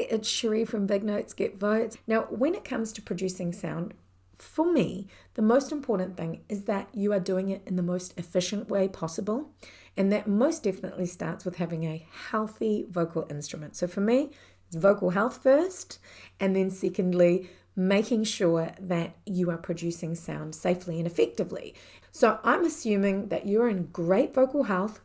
it's Cherie from Big Notes Get Votes. Now, when it comes to producing sound, for me, the most important thing is that you are doing it in the most efficient way possible. And that most definitely starts with having a healthy vocal instrument. So for me, it's vocal health first, and then secondly, making sure that you are producing sound safely and effectively. So I'm assuming that you're in great vocal health,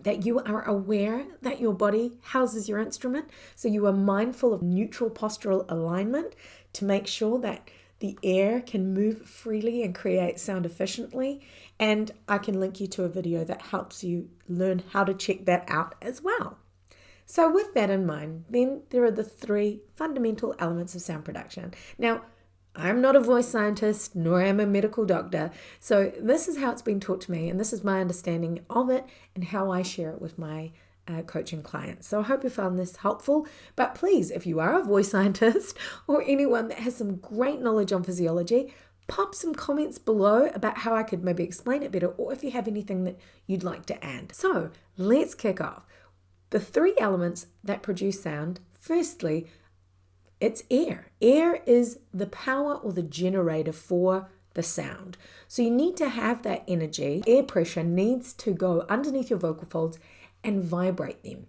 that you are aware that your body houses your instrument, so you are mindful of neutral postural alignment to make sure that the air can move freely and create sound efficiently. And I can link you to a video that helps you learn how to check that out as well. So with that in mind, then there are the 3 fundamental elements of sound production. Now, I'm not a voice scientist, nor am I a medical doctor, so this is how it's been taught to me, and this is my understanding of it and how I share it with my coaching clients. So I hope you found this helpful, but please, if you are a voice scientist or anyone that has some great knowledge on physiology, pop some comments below about how I could maybe explain it better, or if you have anything that you'd like to add. So let's kick off. The 3 elements that produce sound, firstly, it's air. Air is the power or the generator for the sound. So you need to have that energy. Air pressure needs to go underneath your vocal folds and vibrate them.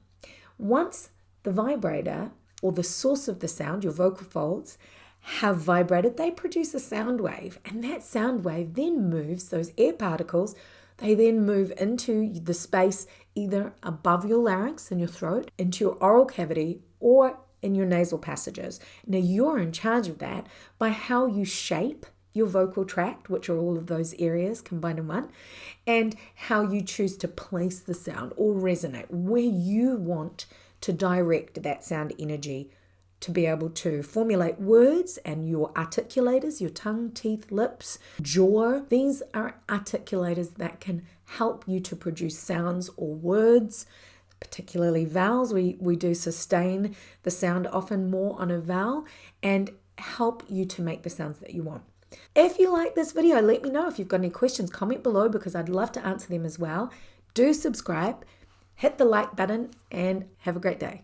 Once the vibrator or the source of the sound, your vocal folds, have vibrated, they produce a sound wave. And that sound wave then moves those air particles. They then move into the space either above your larynx in your throat, into your oral cavity, or in your nasal passages. Now you're in charge of that by how you shape your vocal tract, which are all of those areas combined in one, and how you choose to place the sound or resonate, where you want to direct that sound energy to be able to formulate words. And your articulators, your tongue, teeth, lips, jaw, these are articulators that can help you to produce sounds or words, particularly vowels. We do sustain the sound often more on a vowel and help you to make the sounds that you want. If you like this video, let me know. If you've got any questions, comment below because I'd love to answer them as well. Do subscribe, hit the like button, and have a great day.